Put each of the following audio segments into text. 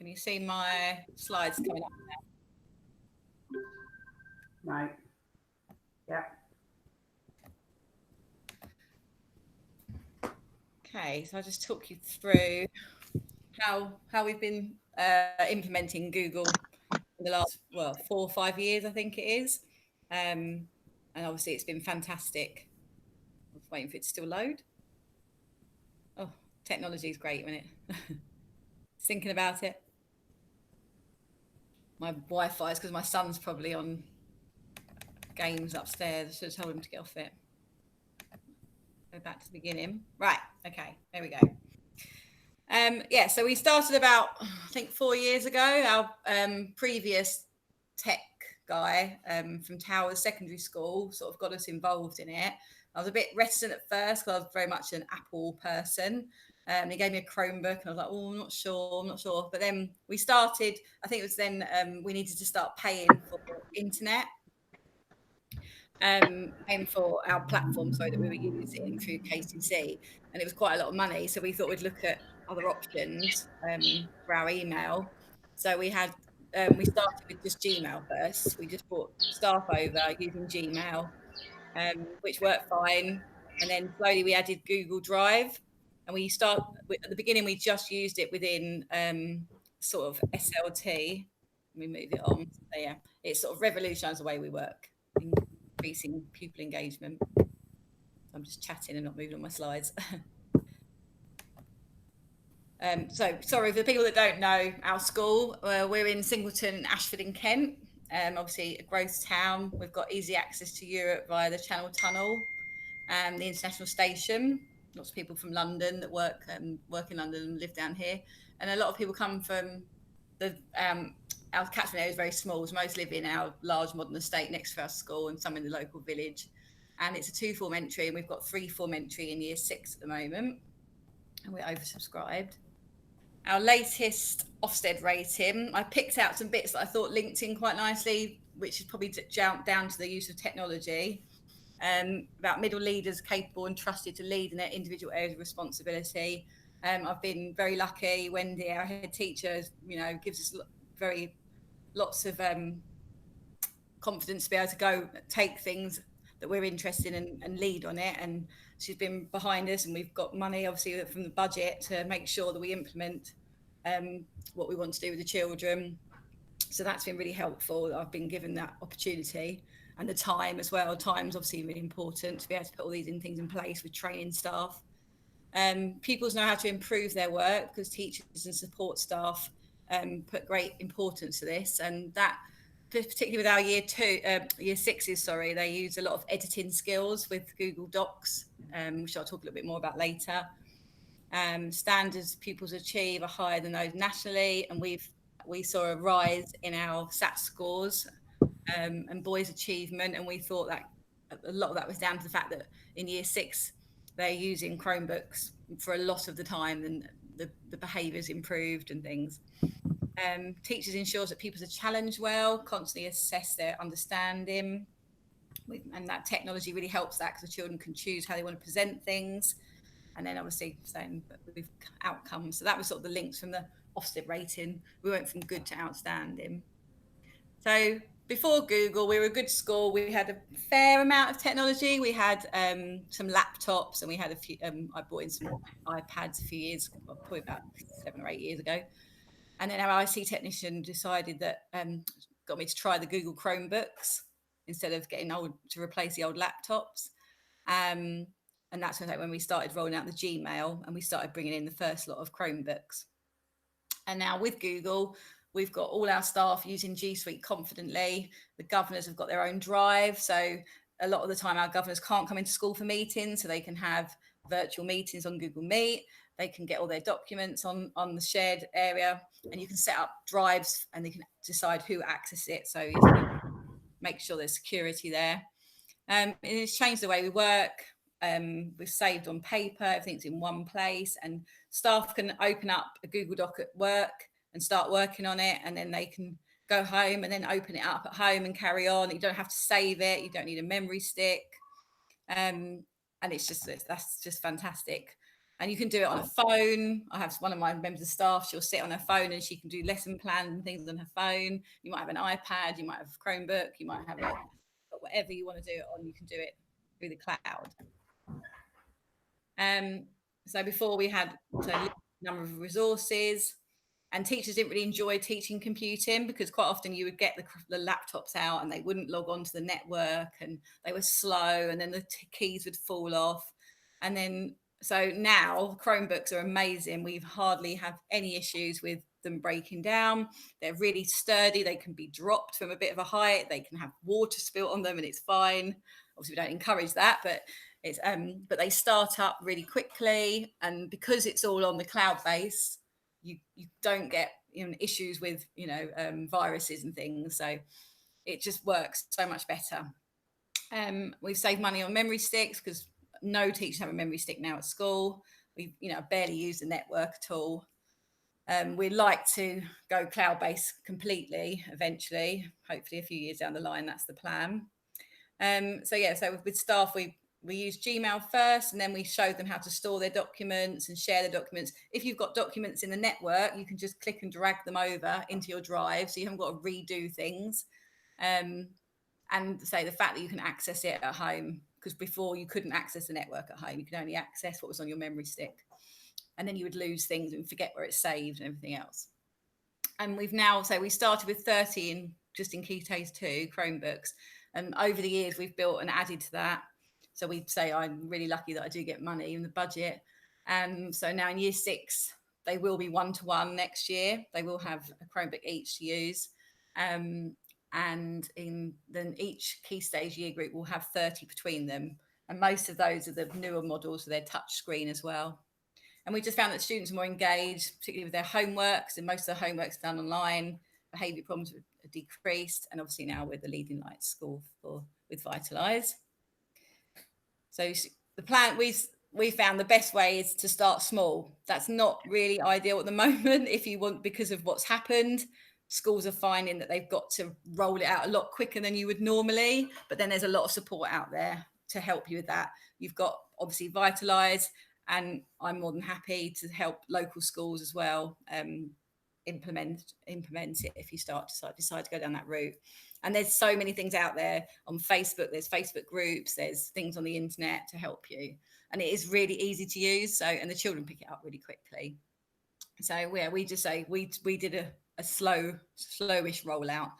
Can you see my slides coming up now? Right. Yeah. Okay, so I'll just talk you through how we've been implementing Google in the last 4 or 5 years, I think it is. And obviously it's been fantastic. I'm waiting for it to still load. Oh, technology is great, isn't it? Thinking about it. My Wi-Fi is because my son's probably on games upstairs. I should have told him to get off it. Go back to the beginning. Right, okay, there we go. Yeah, so we started about, I think, 4 years ago. Our previous tech guy from Towers Secondary School sort of got us involved in it. I was a bit reticent at first because I was very much an Apple person. He gave me a Chromebook and I was like, oh, I'm not sure. But then we started, I think it was then we needed to start paying for internet. Paying for our platform so that we were using through KCC, and it was quite a lot of money. So we thought we'd look at other options for our email. So we started with just Gmail first. We just brought staff over using Gmail, which worked fine. And then slowly we added Google Drive, and at the beginning we just used it within sort of SLT. Let me move it on. So yeah, it sort of revolutionised the way we work, increasing pupil engagement. I'm just chatting and not moving on my slides. So sorry for the people that don't know our school. We're in Singleton, Ashford in Kent. Obviously a growth town. We've got easy access to Europe via the Channel Tunnel and the international station. Lots of people from London that work in London and live down here, and a lot of people come from the our catchment area is very small. So most live in our large modern estate next to our school and some in the local village. And it's a 2-form entry, and we've got 3-form entry in year 6 at the moment, and we're oversubscribed. Our latest Ofsted rating, I picked out some bits that I thought linked in quite nicely, which is probably down to the use of technology. About middle leaders capable and trusted to lead in their individual areas of responsibility. I've been very lucky. Wendy, our head teacher, gives us lots of confidence to be able to go take things that we're interested in and lead on it. And she's been behind us, and we've got money, obviously, from the budget to make sure that we implement what we want to do with the children. So that's been really helpful. I've been given that opportunity and the time as well. Time's obviously really important to be able to put all these things in place with training staff. Pupils know how to improve their work because teachers and support staff put great importance to this, and that particularly with our year 6s, they use a lot of editing skills with Google Docs, which I'll talk a little bit more about later. Standards pupils achieve are higher than those nationally, and we saw a rise in our SAT scores and boys' achievement, and we thought that a lot of that was down to the fact that in year 6 they're using Chromebooks for a lot of the time, and the behaviours improved and things. Teachers ensures that pupils are challenged well, constantly assess their understanding, and that technology really helps that because the children can choose how they want to present things, and then obviously saying with outcomes. So that was sort of the links from the Ofsted rating. We went from good to outstanding. So before Google, we were a good school. We had a fair amount of technology. We had some laptops, and we had a few. I bought in some iPads a few years, probably about 7 or 8 years ago. And then our IC technician decided that got me to try the Google Chromebooks instead of getting to replace the old laptops. And that's when we started rolling out the Gmail, and we started bringing in the first lot of Chromebooks. And now with Google, we've got all our staff using G Suite confidently. The governors have got their own drive. So a lot of the time our governors can't come into school for meetings, so they can have virtual meetings on Google Meet. They can get all their documents on the shared area, and you can set up drives and they can decide who accesses it. So make sure there's security there. It's changed the way we work. We've saved on paper, everything's in one place, and staff can open up a Google Doc at work and start working on it, and then they can go home and then open it up at home and carry on. You don't have to save it, you don't need a memory stick, and that's just fantastic. And you can do it on a phone. I have one of my members of staff, she'll sit on her phone and she can do lesson plans and things on her phone. You might have an iPad, you might have a Chromebook, you might have whatever you want to do it on, you can do it through the cloud. So before we had a number of resources, and teachers didn't really enjoy teaching computing because quite often you would get the laptops out and they wouldn't log on to the network and they were slow, and then the keys would fall off. And then, so now Chromebooks are amazing. We hardly have any issues with them breaking down. They're really sturdy. They can be dropped from a bit of a height. They can have water spilt on them and it's fine. Obviously, we don't encourage that, but it's but they start up really quickly. And because it's all on the cloud base, you don't get issues with viruses and things, so it just works so much better. We've saved money on memory sticks because no teachers have a memory stick now at school. We barely use the network at all. We'd like to go cloud-based completely eventually, hopefully a few years down the line. That's the plan. So with staff, we use Gmail first, and then we showed them how to store their documents and share their documents. If you've got documents in the network, you can just click and drag them over into your drive, so you haven't got to redo things. And say the fact that you can access it at home, because before you couldn't access the network at home, you could only access what was on your memory stick, and then you would lose things and forget where it's saved and everything else. And we've now, so we started with 30 just in Key Stage 2 Chromebooks, and over the years we've built and added to that. So we'd say I'm really lucky that I do get money in the budget. So now in Year 6, they will be 1-to-1 next year. They will have a Chromebook each to use. And then each Key Stage year group will have 30 between them. And most of those are the newer models, so they're touch screen as well. And we just found that students are more engaged, particularly with their homeworks, and most of the homework's done online. Behaviour problems are decreased, and obviously now we're the Leading Light school with Vitalize. So the plan, we found the best way is to start small. That's not really ideal at the moment if you want, because of what's happened. Schools are finding that they've got to roll it out a lot quicker than you would normally, but then there's a lot of support out there to help you with that. You've got obviously Vitalize, and I'm more than happy to help local schools as well implement it if you decide to go down that route. And there's so many things out there on Facebook. There's Facebook groups, there's things on the internet to help you, and it is really easy to use. So, and the children pick it up really quickly. So yeah, we just say we did a slowish rollout.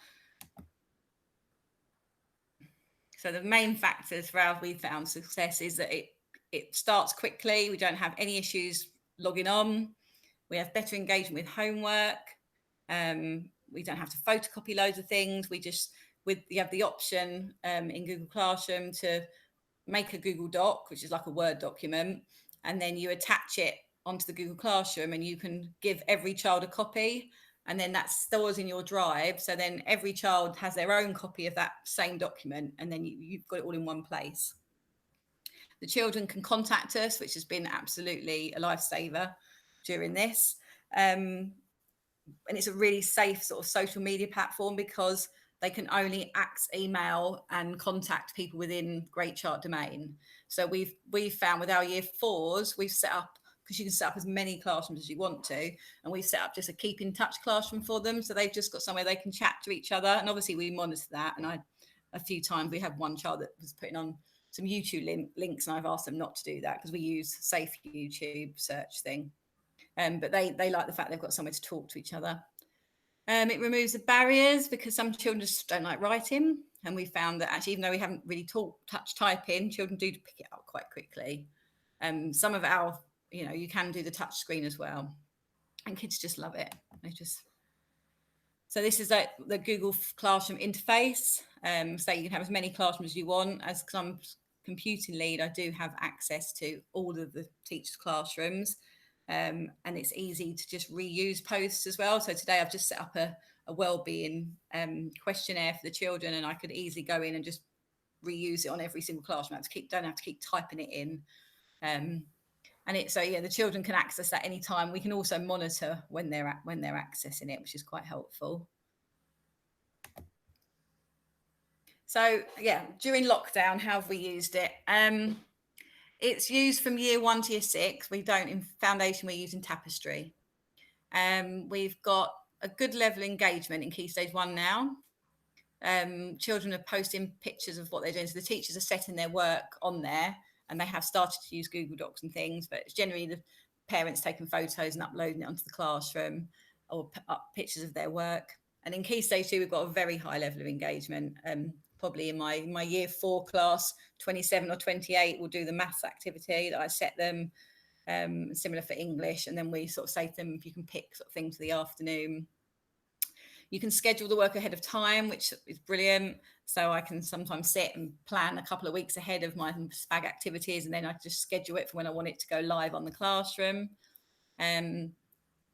So the main factors for how we found success is that it starts quickly. We don't have any issues logging on. We have better engagement with homework. We don't have to photocopy loads of things. You have the option in Google Classroom to make a Google Doc, which is like a Word document, and then you attach it onto the Google Classroom, and you can give every child a copy, and then that stores in your drive. So then every child has their own copy of that same document, and then you've got it all in one place. The children can contact us, which has been absolutely a lifesaver during this. And it's a really safe sort of social media platform because they can only email and contact people within Great Chart domain. So we've found with our Year 4s, we've set up, because you can set up as many classrooms as you want to, and we've set up just a keep in touch classroom for them. So they've just got somewhere they can chat to each other. And obviously we monitor that. And a few times we had one child that was putting on some YouTube links, and I've asked them not to do that because we use safe YouTube search thing. But they like the fact they've got somewhere to talk to each other. It removes the barriers because some children just don't like writing. And we found that actually, even though we haven't really taught touch typing, children do pick it up quite quickly. Some of our, you can do the touch screen as well. And kids just love it. So this is the Google Classroom interface. So you can have as many classrooms as you want. As I'm computing lead, I do have access to all of the teachers' classrooms. And it's easy to just reuse posts as well. So today I've just set up a wellbeing questionnaire for the children, and I could easily go in and just reuse it on every single classroom. Don't have to keep typing it in. The children can access that anytime. We can also monitor when they're accessing it, which is quite helpful. So yeah, during lockdown, how have we used it? It's used from year 1 to year 6. We don't, in foundation, we're using Tapestry. We've got a good level of engagement in Key Stage 1 now. Children are posting pictures of what they're doing. So the teachers are setting their work on there, and they have started to use Google Docs and things, but it's generally the parents taking photos and uploading it onto the classroom or up pictures of their work. And in Key Stage 2, we've got a very high level of engagement. Probably in my year 4 class, 27 or 28 will do the maths activity that I set them, similar for English. And then we sort of say to them, if you can pick sort of things for the afternoon. You can schedule the work ahead of time, which is brilliant. So I can sometimes sit and plan a couple of weeks ahead of my SPAG activities, and then I just schedule it for when I want it to go live on the classroom.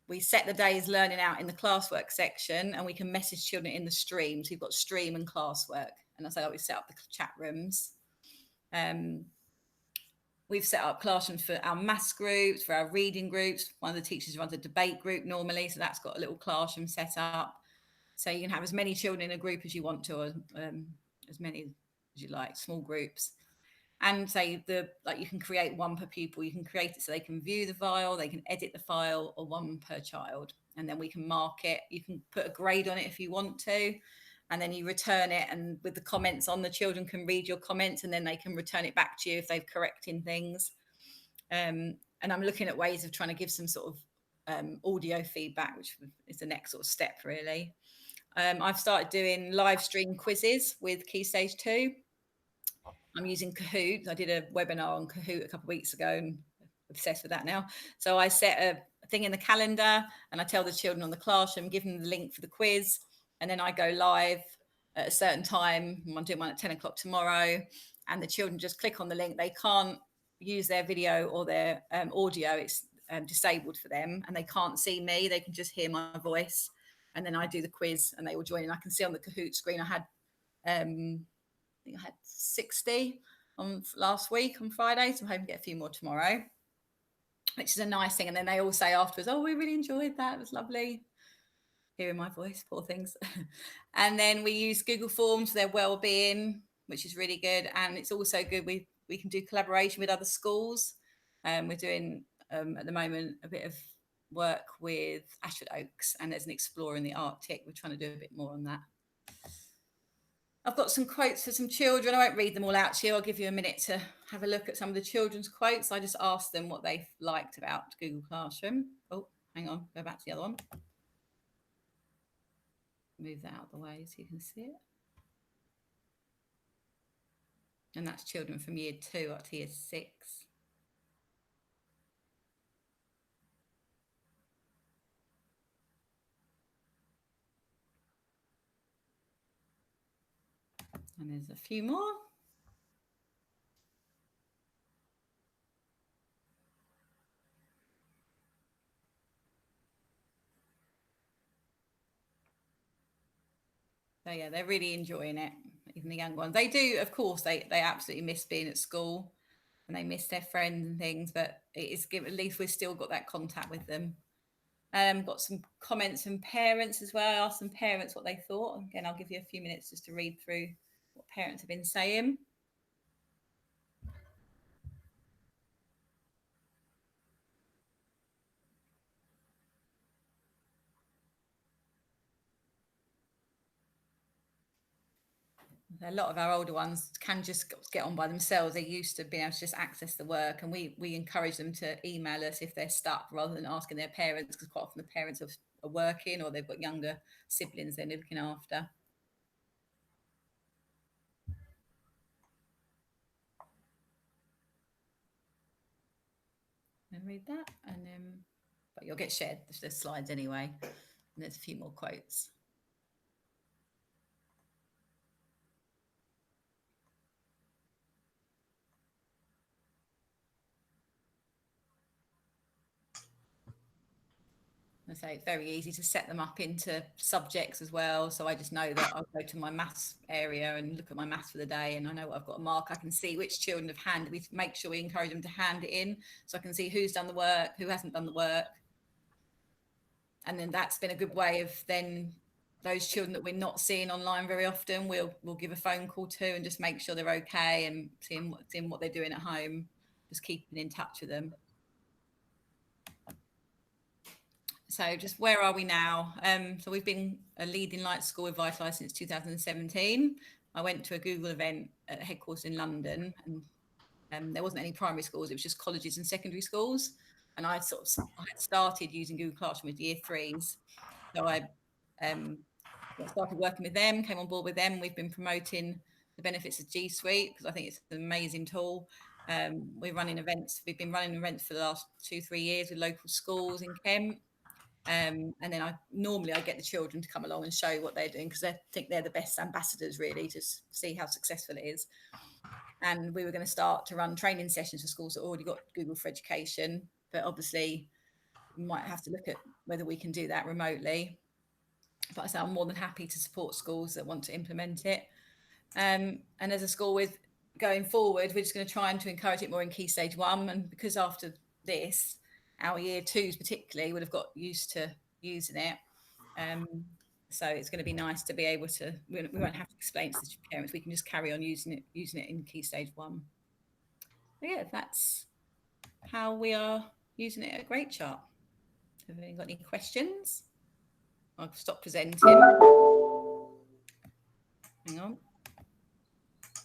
We set the day's learning out in the classwork section, and we can message children in the stream. So you've got stream and classwork. And I say, we set up the chat rooms. We've set up classrooms for our maths groups, for our reading groups. One of the teachers runs a debate group normally, so that's got a little classroom set up. So you can have as many children in a group as you want to, or as many as you like, small groups. And say you can create one per pupil. You can create it so they can view the file, they can edit the file, or one per child. And then we can mark it. You can put a grade on it if you want to. And then you return it, and with the comments on, the children can read your comments, and then they can return it back to you if they've corrected things. And I'm looking at ways of trying to give some sort of audio feedback, which is the next sort of step, really. I've started doing live stream quizzes with Key Stage 2. I'm using Kahoot. I did a webinar on Kahoot a couple of weeks ago, and obsessed with that now. So I set a thing in the calendar, and I tell the children on the classroom, give them the link for the quiz, and then I go live at a certain time. I'm doing one at 10 o'clock tomorrow, and the children just click on the link. They can't use their video or their audio. It's disabled for them, and they can't see me. They can just hear my voice. And then I do the quiz, and they will join. And I can see on the Kahoot screen, I had, I think I had 60 on last week on Friday. So I'm hoping to get a few more tomorrow, which is a nice thing. And then they all say afterwards, oh, we really enjoyed that. It was lovely hearing my voice, poor things. And then we use Google Forms for their well-being, which is really good. And it's also good. We can do collaboration with other schools. We're doing, at the moment, a bit of work with Ashford Oaks, and there's an explorer in the Arctic. We're trying to do a bit more on that. I've got some quotes for some children. I won't read them all out to you. I'll give you a minute to have a look at some of the children's quotes. I just asked them what they liked about Google Classroom. Oh, hang on, go back to the other one. Move that out of the way so you can see it. And that's children from year 2 up to year 6. And there's a few more. So yeah, they're really enjoying it, even the young ones. They do, of course, they absolutely miss being at school, and they miss their friends and things, but it is good, at least we've still got that contact with them. Got some comments from parents as well. I asked some parents what they thought. Again, I'll give you a few minutes just to read through what parents have been saying. A lot of our older ones can just get on by themselves. They're used to being able to just access the work, and we encourage them to email us if they're stuck, rather than asking their parents, because quite often the parents are working, or they've got younger siblings they're looking after. And read that, and but you'll get shared the slides anyway, and there's a few more quotes. I say it's very easy to set them up into subjects as well. So I just know that I'll go to my maths area and look at my maths for the day, and I know what I've got to mark. I can see which children have handed. We make sure we encourage them to hand it in, so I can see who's done the work, who hasn't done the work. And then that's been a good way of then those children that we're not seeing online very often, we'll give a phone call to and just make sure they're okay, and seeing what they're doing at home. just keeping in touch with them. So just where are we now? So we've been a Leading Light school with Vitalize since 2017. I went to a Google event at headquarters in London, and there wasn't any primary schools, it was just colleges and secondary schools. And I had started using Google Classroom with year threes. So I started working with them, came on board with them. We've been promoting the benefits of G Suite because I think it's an amazing tool. We're running events. We've been running events for the last 2-3 years with local schools in Kent. And then I get the children to come along and show what they're doing because I think they're the best ambassadors really to see how successful it is. And we were going to start to run training sessions for schools that already got Google for Education, but obviously we might have to look at whether we can do that remotely. But I say I'm more than happy to support schools that want to implement it. And as a school with going forward, we're just going to try and to encourage it more in Key Stage 1. And because after this, our year 2s particularly would have got used to using it. So it's going to be nice to be able to, we won't have to explain to the parents, we can just carry on using it in Key Stage 1. So yeah, that's how we are using it at Great Chart. Have you got any questions? I'll stop presenting. Hang on.